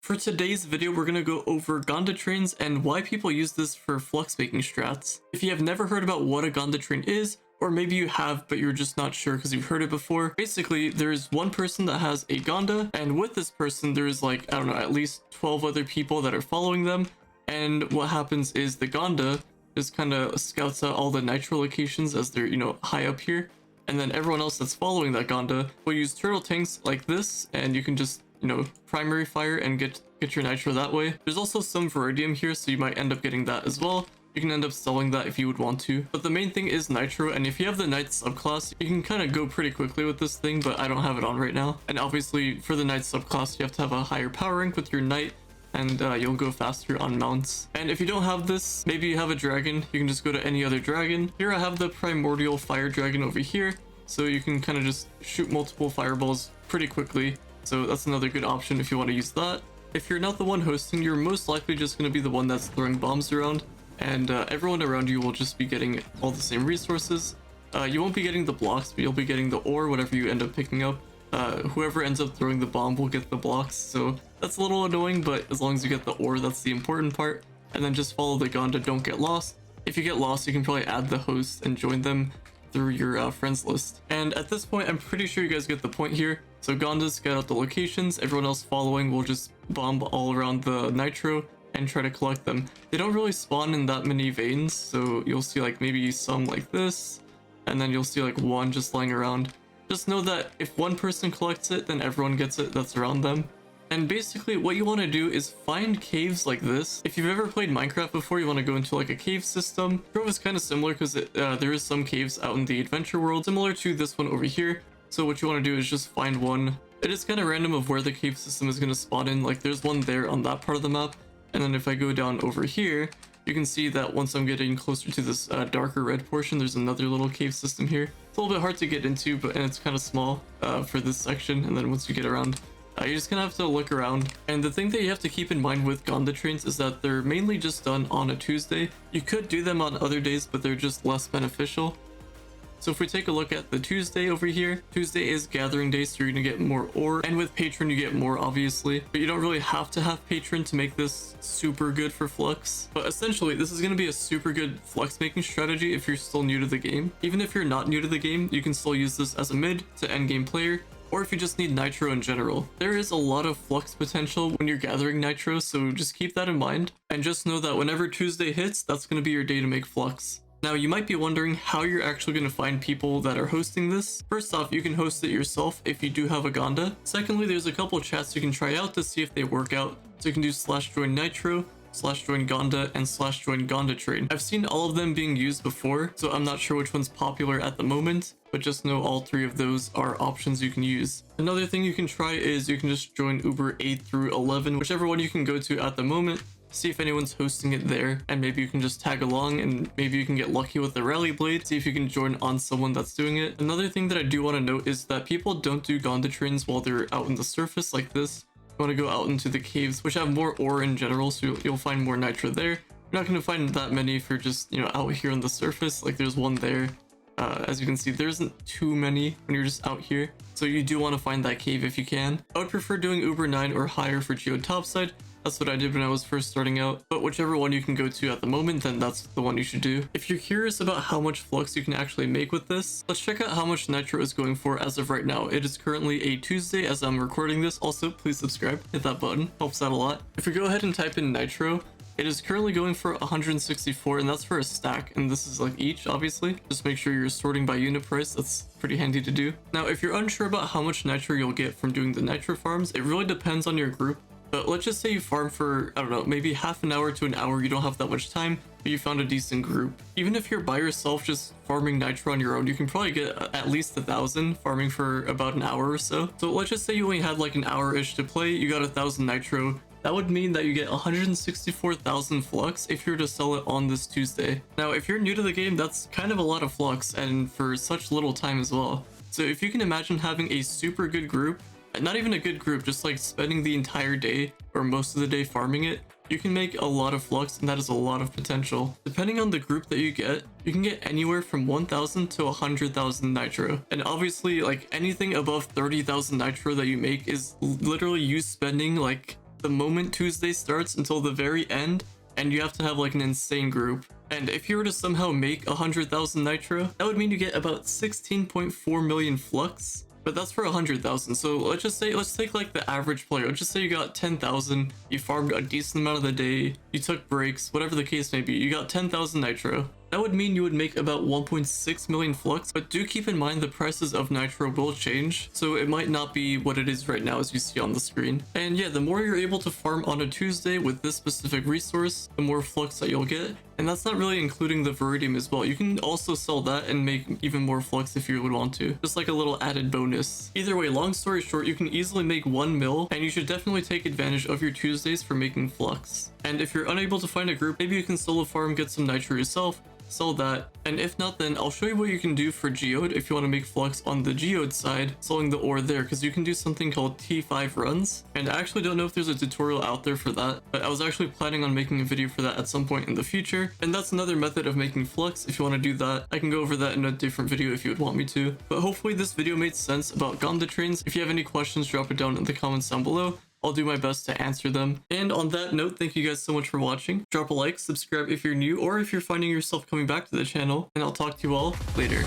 For today's video, we're gonna go over Ganda trains and why people use this for flux making strats. If you have never heard about what a Ganda train is, or maybe you have but you're just not sure because you've heard it before, basically there's one person that has a Ganda, and with this person there's like, I don't know, at least 12 other people that are following them. And what happens is the Ganda just kind of scouts out all the Nitro locations as they're, high up here. And then everyone else that's following that Ganda will use turtle tanks like this, and you can just, primary fire and get your Nitro that way. There's also some Viridium here, so you might end up getting that as well. You can end up selling that if you would want to. But the main thing is Nitro, and if you have the Knight subclass, you can kind of go pretty quickly with this thing, but I don't have it on right now. And obviously, for the Knight subclass, you have to have a higher power rank with your Knight, and you'll go faster on mounts. And if you don't have this, maybe you have a dragon, you can just go to any other dragon. Here I have the Primordial Fire Dragon over here, so you can kind of just shoot multiple fireballs pretty quickly. So that's another good option if you want to use that. If you're not the one hosting, you're most likely just going to be the one that's throwing bombs around, and everyone around you will just be getting all the same resources. You won't be getting the blocks, but you'll be getting the ore, whatever you end up picking up. Whoever ends up throwing the bomb will get the blocks, so that's a little annoying, but as long as you get the ore, that's the important part. And then just follow the Ganda, don't get lost. If you get lost, you can probably add the host and join them through your friends list. And at this point, I'm pretty sure you guys get the point here. So Gandas scout out the locations, everyone else following will just bomb all around the Nitro and try to collect them. They don't really spawn in that many veins, so you'll see like maybe some like this, and then you'll see like one just lying around. Just know that if one person collects it, then everyone gets it that's around them. And basically what you want to do is find caves like this. If you've ever played Minecraft before, you want to go into like a cave system. Trove is kind of similar because there is some caves out in the adventure world, similar to this one over here. So what you want to do is just find one. It is kind of random of where the cave system is going to spawn in. Like there's one there on that part of the map. And then if I go down over here, you can see that once I'm getting closer to this darker red portion, there's another little cave system here. It's a little bit hard to get into, and it's kind of small for this section. And then once you get around, you're just gonna have to look around. And the thing that you have to keep in mind with Ganda trains is that they're mainly just done on a Tuesday. You could do them on other days, but they're just less beneficial. So if we take a look at the Tuesday over here, Tuesday is gathering day, so you're gonna get more ore, and with patron you get more obviously, but you don't really have to have patron to make this super good for flux. But essentially this is gonna be a super good flux making strategy if you're still new to the game. Even if you're not new to the game, you can still use this as a mid to end game player, or if you just need Nitro in general. There is a lot of flux potential when you're gathering Nitro, so just keep that in mind. And just know that whenever Tuesday hits, that's going to be your day to make flux. Now you might be wondering how you're actually going to find people that are hosting this. First off, you can host it yourself if you do have a Ganda. Secondly, there's a couple chats you can try out to see if they work out. So you can do /join Nitro, /join Ganda, and /join Ganda train. I've seen all of them being used before, so I'm not sure which one's popular at the moment, but just know all three of those are options you can use. Another thing you can try is you can just join Uber 8 through 11, whichever one you can go to at the moment. See if anyone's hosting it there, and maybe you can just tag along, and maybe you can get lucky with the rally blade, see if you can join on someone that's doing it. Another thing that I do want to note is that people don't do Ganda trains while they're out in the surface like this. You want to go out into the caves, which have more ore in general, so you'll find more Nitro there. You're not going to find that many if you're just, out here on the surface. Like there's one there. As you can see, there isn't too many when you're just out here, so you do want to find that cave if you can. I would prefer doing Uber 9 or higher for Geode topside. That's what I did when I was first starting out, but whichever one you can go to at the moment, then that's the one you should do. If you're curious about how much flux you can actually make with this, let's check out how much Nitro is going for as of right now. It is currently a Tuesday as I'm recording this. Also, please subscribe, hit that button, helps out a lot. If we go ahead and type in Nitro, it is currently going for 164, and that's for a stack, and this is like each, obviously. Just make sure you're sorting by unit price, that's pretty handy to do. Now, if you're unsure about how much Nitro you'll get from doing the Nitro farms, it really depends on your group. But let's just say you farm for, I don't know, maybe half an hour to an hour, you don't have that much time, but you found a decent group. Even if you're by yourself just farming Nitro on your own, you can probably get at least 1,000 farming for about an hour or so. So let's just say you only had like an hour-ish to play, you got 1,000 Nitro. That would mean that you get 164,000 flux if you were to sell it on this Tuesday. Now, if you're new to the game, that's kind of a lot of flux, and for such little time as well. So if you can imagine having a super good group, not even a good group, just like spending the entire day or most of the day farming it, you can make a lot of flux, and that is a lot of potential. Depending on the group that you can get anywhere from 1,000 to 100,000 Nitro. And obviously, like anything above 30,000 Nitro that you make is literally you spending like the moment Tuesday starts until the very end, and you have to have like an insane group. And if you were to somehow make 100,000 Nitro, that would mean you get about 16.4 million Flux. But that's for 100,000. So let's take like the average player. Let's just say you got 10,000, you farmed a decent amount of the day, you took breaks, whatever the case may be, you got 10,000 Nitro. That would mean you would make about 1.6 million Flux, but do keep in mind the prices of Nitro will change, so it might not be what it is right now as you see on the screen. And yeah, the more you're able to farm on a Tuesday with this specific resource, the more Flux that you'll get. And that's not really including the Viridium as well. You can also sell that and make even more Flux if you would want to, just like a little added bonus. Either way, long story short, you can easily make 1 mil, and you should definitely take advantage of your Tuesdays for making Flux. And if you're unable to find a group, maybe you can solo farm, get some Nitro yourself, sell that, and if not, then I'll show you what you can do for Geode if you want to make Flux on the Geode side, selling the ore there, because you can do something called T5 runs, and I actually don't know if there's a tutorial out there for that, but I was actually planning on making a video for that at some point in the future, and that's another method of making Flux. If you want to do that, I can go over that in a different video if you would want me to, but hopefully this video made sense about Ganda trains. If you have any questions, drop it down in the comments down below. I'll do my best to answer them. And on that note, thank you guys so much for watching. Drop a like, subscribe if you're new, or if you're finding yourself coming back to the channel, and I'll talk to you all later.